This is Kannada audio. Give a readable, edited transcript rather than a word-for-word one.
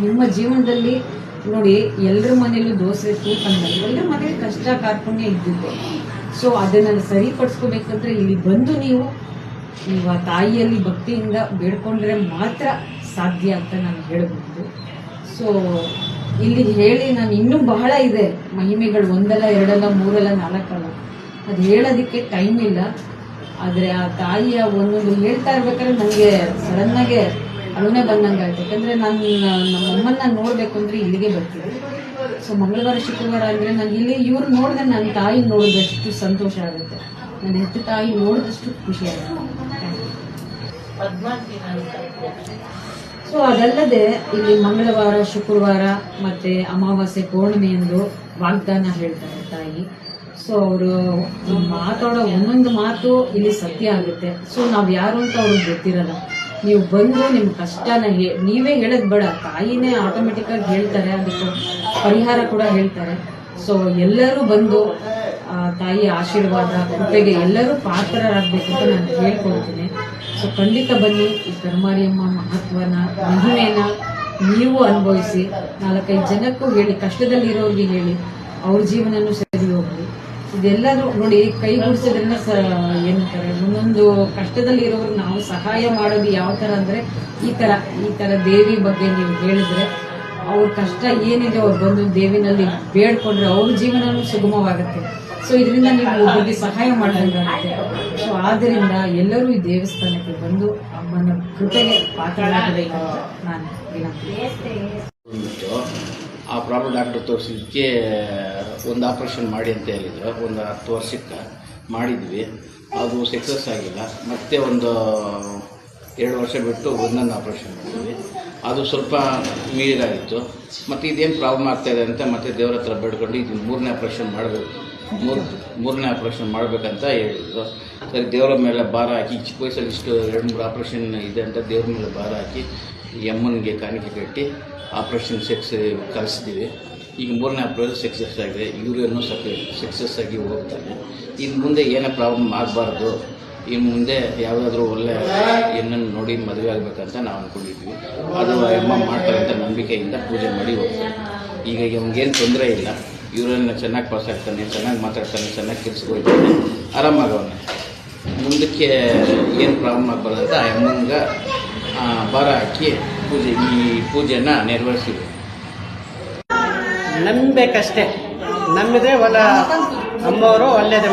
ನಿಮ್ಮ ಜೀವನದಲ್ಲಿ ನೋಡಿ, ಎಲ್ಲರ ಮನೇಲೂ ದೋಸೆ ಸೂಪ್ ಅಂದ್ರೆ ಎಲ್ಲರ ಮನೇಲಿ ಕಷ್ಟ ಕಾರ್ಪಣ್ಯ ಇದ್ದಿದ್ದು. ಸೊ ಅದನ್ನೆಲ್ಲ ಸರಿಪಡಿಸ್ಕೋಬೇಕಂದ್ರೆ ಇಲ್ಲಿ ಬಂದು ನೀವು ಆ ತಾಯಿಯಲ್ಲಿ ಭಕ್ತಿಯಿಂದ ಬೇಡ್ಕೊಂಡ್ರೆ ಮಾತ್ರ ಸಾಧ್ಯ ಅಂತ ನಾನು ಹೇಳ್ಬೋದು. ಸೊ ಇಲ್ಲಿ ಹೇಳಿ ನಾನು ಇನ್ನೂ ಬಹಳ ಇದೆ ಮಹಿಮೆಗಳು, ಒಂದಲ್ಲ ಎರಡಲ್ಲ ಮೂರಲ್ಲ ನಾಲ್ಕಲ್ಲ, ಅದು ಹೇಳೋದಕ್ಕೆ ಟೈಮ್ ಇಲ್ಲ. ಆದರೆ ಆ ತಾಯಿಯ ಒಂದೊಂದು ಹೇಳ್ತಾ ಇರ್ಬೇಕಾದ್ರೆ ನನಗೆ ಸಡನ್ನಾಗೆ ಅಳುನೇ ಬಂದಂಗಾಯ್ತು. ಯಾಕಂದರೆ ನಾನು ನಮ್ಮಮ್ಮನ್ನ ನೋಡಬೇಕು ಅಂದರೆ ಇಲ್ಲಿಗೆ ಬರ್ತೀನಿ. ಸೊ ಮಂಗಳವಾರ ಶುಕ್ರವಾರ ಅಂದರೆ ನಾನು ಇಲ್ಲಿ ಇವ್ರು ನೋಡಿದ್ರೆ ನನ್ನ ತಾಯಿ ನೋಡಿದಷ್ಟು ಸಂತೋಷ ಆಗುತ್ತೆ, ನನ್ನ ಹೆತ್ತ ತಾಯಿ ನೋಡಿದಷ್ಟು ಖುಷಿ ಆಗುತ್ತೆ. ಸೊ ಅದಲ್ಲದೆ ಇಲ್ಲಿ ಮಂಗಳವಾರ ಶುಕ್ರವಾರ ಮತ್ತು ಅಮಾವಾಸ್ಯೆ ಪೌರ್ಣಿಮೆ ಎಂದು ವಾಗ್ದಾನ ಹೇಳ್ತಾರೆ ತಾಯಿ. ಸೊ ಅವರು ಮಾತಾಡೋ ಒಂದೊಂದು ಮಾತು ಇಲ್ಲಿ ಸತ್ಯ ಆಗುತ್ತೆ. ಸೊ ನಾವು ಯಾರು ಅಂತ ಅವ್ರಿಗೆ ಗೊತ್ತಿರಲ್ಲ. ನೀವು ಬಂದು ನಿಮ್ಮ ಕಷ್ಟನ ನೀವೇ ಹೇಳೋದು ಬೇಡ, ತಾಯಿನೇ ಆಟೋಮೆಟಿಕ್ಕಾಗಿ ಹೇಳ್ತಾರೆ, ಅದಕ್ಕೆ ಪರಿಹಾರ ಕೂಡ ಹೇಳ್ತಾರೆ. ಸೊ ಎಲ್ಲರೂ ಬಂದು ತಾಯಿಯ ಆಶೀರ್ವಾದ ಕೃಪೆಗೆ ಎಲ್ಲರೂ ಪಾತ್ರರಾಗಬೇಕು ಅಂತ ನಾನು ಹೇಳ್ಕೊಳ್ತೀನಿ. ಸೊ ಖಂಡಿತ ಬನ್ನಿ, ಈ ಕರ್ಮಾರಿಯಮ್ಮ ಮಹತ್ವನ ಮಹಿಮೆನ ನೀವು ಅನುಭವಿಸಿ, 4-5 ಜನಕ್ಕೂ ಹೇಳಿ, ಕಷ್ಟದಲ್ಲಿರೋರಿಗೆ ಹೇಳಿ, ಅವ್ರ ಜೀವನನೂ ಸರಿ ಹೋಗ್ಲಿ. ಇದೆಲ್ಲರೂ ನೋಡಿ, ಕೈಗೂಡಿಸೋದ್ರಿಂದ ಏನಂತಾರೆ, ಒಂದೊಂದು ಕಷ್ಟದಲ್ಲಿ ಇರೋರಿಗೆ ನಾವು ಸಹಾಯ ಮಾಡೋದು ಯಾವ ಥರ ಅಂದರೆ ಈ ಥರ ದೇವಿ ಬಗ್ಗೆ ನೀವು ಹೇಳಿದ್ರೆ, ಅವ್ರ ಕಷ್ಟ ಏನಿದೆ ಅವ್ರು ಬಂದು ದೇವಿನಲ್ಲಿ ಬೇಡ್ಕೊಂಡ್ರೆ ಅವ್ರ ಜೀವನನೂ ಸುಗಮವಾಗುತ್ತೆ. ಸೊ ಇದರಿಂದ ನೀವು ಒಬ್ಬರಿಗೆ ಸಹಾಯ ಮಾಡಿದಂಗಾಗುತ್ತೆ. ಸೊ ಆದ್ದರಿಂದ ಎಲ್ಲರೂ ಈ ದೇವಸ್ಥಾನಕ್ಕೆ ಬಂದು ಅಮ್ಮನ ಕೃಪೆಗೆ ಪಾತ್ರರಾಗಬೇಕಂತ ನಾನು ವಿನಂತಿ. ಆ ಪ್ರಾಬ್ಲಮ್ ಡಾಕ್ಟರ್ ತೋರಿಸಲಿಕ್ಕೆ ಒಂದು ಆಪ್ರೇಷನ್ ಮಾಡಿ ಅಂತ ಹೇಳಿದ್ರು. ಒಂದು 10 ವರ್ಷಕ್ಕೆ ಮಾಡಿದ್ವಿ, ಅದು ಸಕ್ಸಸ್ ಆಗಿಲ್ಲ. ಮತ್ತೆ ಒಂದು 2 ವರ್ಷ ಬಿಟ್ಟು ಒಂದೊಂದು ಆಪ್ರೇಷನ್ ಮಾಡಿದ್ವಿ, ಅದು ಸ್ವಲ್ಪ ಮೀರಾಗಿತ್ತು. ಮತ್ತು ಇದೇನು ಪ್ರಾಬ್ಲಮ್ ಆಗ್ತಾಯಿದೆ ಅಂತ ಮತ್ತೆ ದೇವ್ರ ಹತ್ರ ಬೇಡ್ಕೊಂಡು ಇದು 3ನೇ ಆಪ್ರೇಷನ್ ಮಾಡಬೇಕು, 3ನೇ ಆಪ್ರೇಷನ್ ಮಾಡಬೇಕಂತ ಹೇಳಿದ್ರು. ಸರಿ, ದೇವರ ಮೇಲೆ ಭಾರ ಹಾಕಿ, ಚಿಕ್ಕ ವಯಸ್ಸಲ್ಲಿ ಇಷ್ಟು 2-3 ಆಪ್ರೇಷನ್ ಇದೆ ಅಂತ ದೇವ್ರ ಮೇಲೆ ಭಾರ ಹಾಕಿ ಈ ಅಮ್ಮನಿಗೆ ಕಾಣಿಕೆ ಕಟ್ಟಿ ಆಪ್ರೇಷನ್ ಕಲಿಸಿದ್ದೀವಿ. ಈಗ 3ನೇ ಆಪ್ರೇಷನ್ ಸಕ್ಸಸ್ ಆಗಿದೆ, ಯೂರಿಯನ್ನು ಸಕ್ಸಸ್ ಆಗಿ ಹೋಗ್ತಾನೆ. ಇನ್ನು ಮುಂದೆ ಏನೇ ಪ್ರಾಬ್ಲಮ್ ಆಗಬಾರ್ದು, ಇನ್ನು ಮುಂದೆ ಯಾವುದಾದ್ರೂ ಒಳ್ಳೆ ಹೆಣ್ಣನ್ನು ನೋಡಿ ಮದುವೆ ಆಗಬೇಕಂತ ನಾವು ಅಂದ್ಕೊಂಡಿದ್ವಿ. ಅದು ಅಮ್ಮ ಮಾಡ್ತಾರೆ ಅಂತ ನಂಬಿಕೆಯಿಂದ ಪೂಜೆ ಮಾಡಿ ಹೋಗ್ತಾರೆ. ಈಗ ಅವ್ನಿಗೇನು ತೊಂದರೆ ಇಲ್ಲ, ಇವರನ್ನ ಚೆನ್ನಾಗಿ ಪಾಸ್ ಆಗ್ತಾನೆ, ಚೆನ್ನಾಗಿ ಮಾತಾಡ್ತಾನೆ, ಚೆನ್ನಾಗಿ ಕೆಲ್ಸಕ್ಕೆ ಹೋಗ್ತಾನೆ, ಆರಾಮಾಗವನೆ. ಮುಂದಕ್ಕೆ ಏನು ಪ್ರಾಬ್ಲಮ್ ಆಗಬಾರ್ದು ಅಂತ ಅಮ್ಮಂಗೆ ಭಾರ ಹಾಕಿ ಈ ಪೂಜೆಯನ್ನು ನೆರವೇರಿಸಿದ್ವಿ. ನಂಬಬೇಕಷ್ಟೇ, ನಂಬಿದ್ರೆ ಒಳ್ಳೆ ಅಮ್ಮವರು ಒಳ್ಳೆಯದೇ.